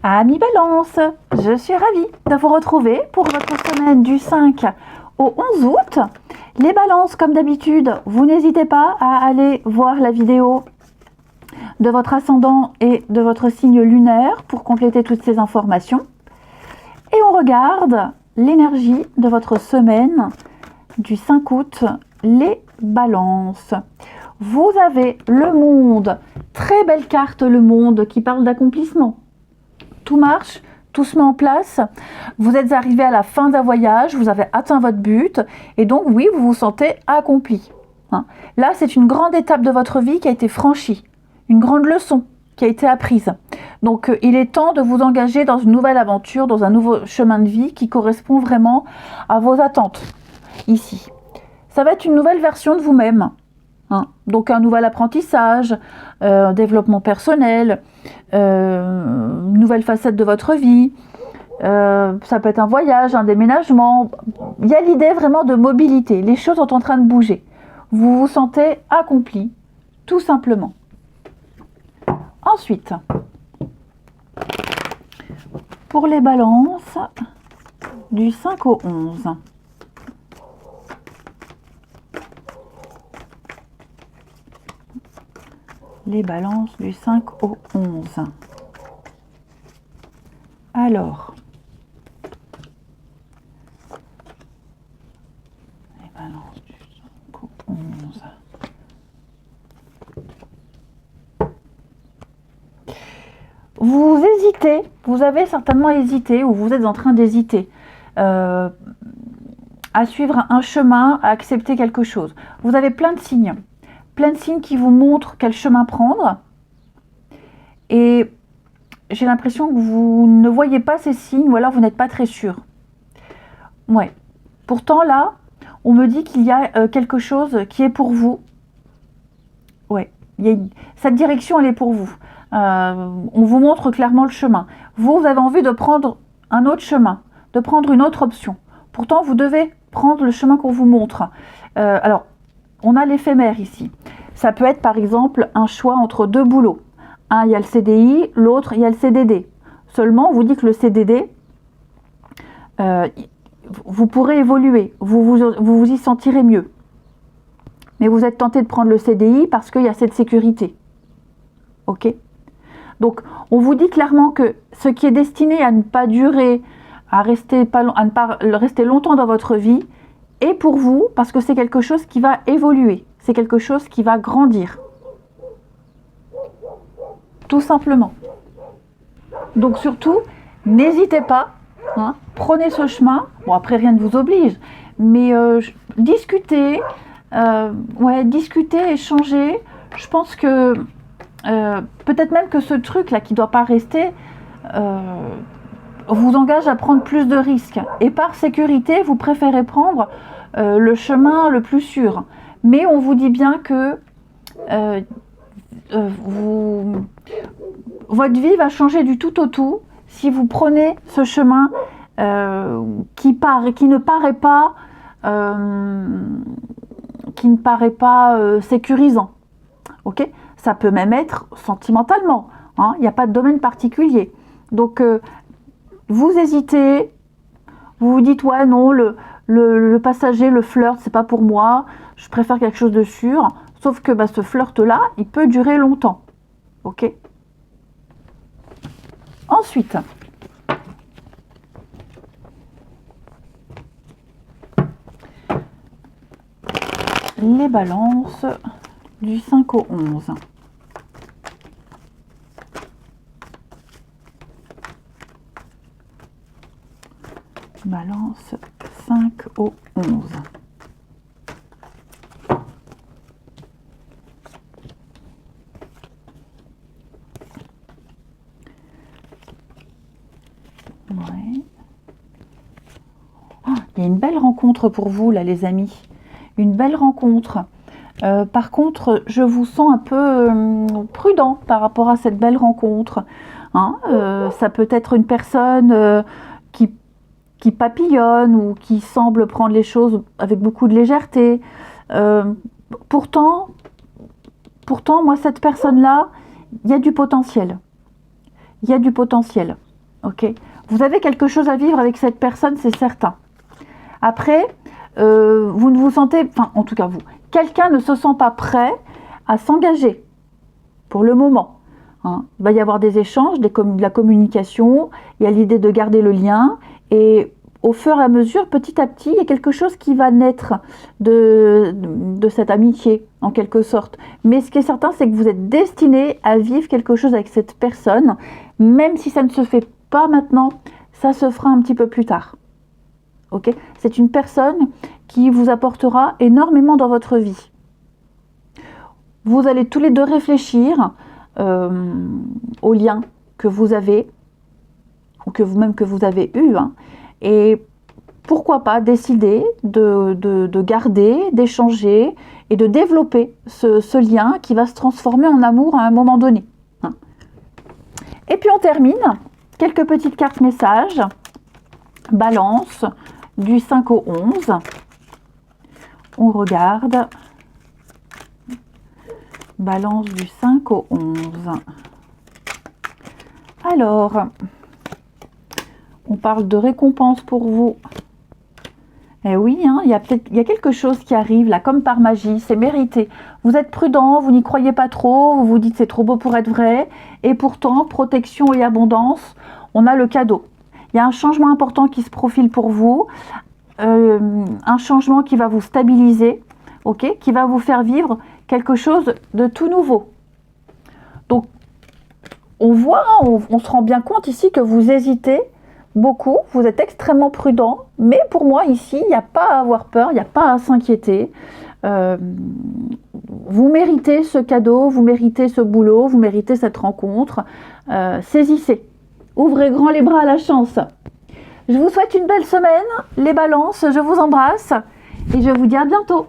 Amis Balance, je suis ravie de vous retrouver pour votre semaine du 5 au 11 août. Les balances, comme d'habitude, vous n'hésitez pas à aller voir la vidéo de votre ascendant et de votre signe lunaire pour compléter toutes ces informations. Et on regarde l'énergie de votre semaine du 5 août, les balances. Vous avez le monde, très belle carte le monde qui parle d'accomplissement. Tout marche, tout se met en place, vous êtes arrivé à la fin d'un voyage, vous avez atteint votre but et donc oui, vous vous sentez accompli. Là, c'est une grande étape de votre vie qui a été franchie, une grande leçon qui a été apprise. Donc, il est temps de vous engager dans une nouvelle aventure, dans un nouveau chemin de vie qui correspond vraiment à vos attentes ici. Ça va être une nouvelle version de vous-même. Donc un nouvel apprentissage, développement personnel, nouvelle facette de votre vie, ça peut être un voyage, un déménagement. Il y a l'idée vraiment de mobilité, les choses sont en train de bouger. Vous vous sentez accompli, tout simplement. Ensuite, pour les balances du 5 au 11. Les balances du 5 au 11. Alors, les balances du 5 au 11. Vous hésitez, vous avez certainement hésité ou vous êtes en train d'hésiter à suivre un chemin, à accepter quelque chose. Vous avez plein de signes qui vous montrent quel chemin prendre. Et j'ai l'impression que vous ne voyez pas ces signes ou alors vous n'êtes pas très sûr. Ouais. Pourtant là, on me dit qu'il y a quelque chose qui est pour vous. Ouais. Cette direction, elle est pour vous. On vous montre clairement le chemin. Vous avez envie de prendre un autre chemin, de prendre une autre option. Pourtant, vous devez prendre le chemin qu'on vous montre. Alors, on a l'éphémère ici. Ça peut être par exemple un choix entre deux boulots. Un, il y a le CDI, l'autre, il y a le CDD. Seulement, on vous dit que le CDD, vous pourrez évoluer, vous y sentirez mieux. Mais vous êtes tenté de prendre le CDI parce qu'il y a cette sécurité. Ok ? Donc, on vous dit clairement que ce qui est destiné à ne pas durer, à ne pas rester longtemps dans votre vie, est pour vous parce que c'est quelque chose qui va évoluer. C'est quelque chose qui va grandir. Tout simplement. Donc surtout, n'hésitez pas, prenez ce chemin. Bon, après, rien ne vous oblige, mais discutez, discutez, échangez. Je pense que peut-être même que ce truc-là qui ne doit pas rester vous engage à prendre plus de risques. Et par sécurité, vous préférez prendre le chemin le plus sûr. Mais on vous dit bien que votre vie va changer du tout au tout si vous prenez ce chemin qui ne paraît pas sécurisant. Ok ? Ça peut même être sentimentalement. Il n'y a pas de domaine particulier. Donc, vous hésitez, vous vous dites, ouais, non, le passager, le flirt, c'est pas pour moi, je préfère quelque chose de sûr. Sauf que ce flirt-là, il peut durer longtemps. Ok ? Ensuite, les balances du 5 au 11. Balance 5 au 11. Ouais. Il y a une belle rencontre pour vous là, les amis. Une belle rencontre. Par contre, je vous sens un peu prudent par rapport à cette belle rencontre. Ça peut être une personne qui papillonne ou qui semble prendre les choses avec beaucoup de légèreté. Pourtant, moi, cette personne-là, il y a du potentiel. Il y a du potentiel. Ok, vous avez quelque chose à vivre avec cette personne, c'est certain. Après, vous ne vous sentez, enfin en tout cas vous, quelqu'un ne se sent pas prêt à s'engager pour le moment. Hein. Il va y avoir des échanges, de la communication, il y a l'idée de garder le lien et au fur et à mesure, petit à petit, il y a quelque chose qui va naître de cette amitié, en quelque sorte. Mais ce qui est certain, c'est que vous êtes destiné à vivre quelque chose avec cette personne, même si ça ne se fait pas maintenant, ça se fera un petit peu plus tard. Okay ? C'est une personne qui vous apportera énormément dans votre vie. Vous allez tous les deux réfléchir au lien que vous avez, ou que vous avez eu, hein, et pourquoi pas décider de garder, d'échanger et de développer ce lien qui va se transformer en amour à un moment donné. Hein. Et puis on termine, quelques petites cartes messages, Balance, du 5 au 11. On regarde. Balance du 5 au 11. Alors, on parle de récompense pour vous. Eh oui, hein, il y a quelque chose qui arrive là, comme par magie, c'est mérité. Vous êtes prudent, vous n'y croyez pas trop, vous vous dites c'est trop beau pour être vrai. Et pourtant, protection et abondance, on a le cadeau. Il y a un changement important qui se profile pour vous, un changement qui va vous stabiliser, okay, qui va vous faire vivre quelque chose de tout nouveau. Donc, on voit, on se rend bien compte ici que vous hésitez beaucoup, vous êtes extrêmement prudent, mais pour moi ici, il n'y a pas à avoir peur, il n'y a pas à s'inquiéter. Vous méritez ce cadeau, vous méritez ce boulot, vous méritez cette rencontre. Saisissez, ouvrez grand les bras à la chance. Je vous souhaite une belle semaine, les balances, je vous embrasse et je vous dis à bientôt.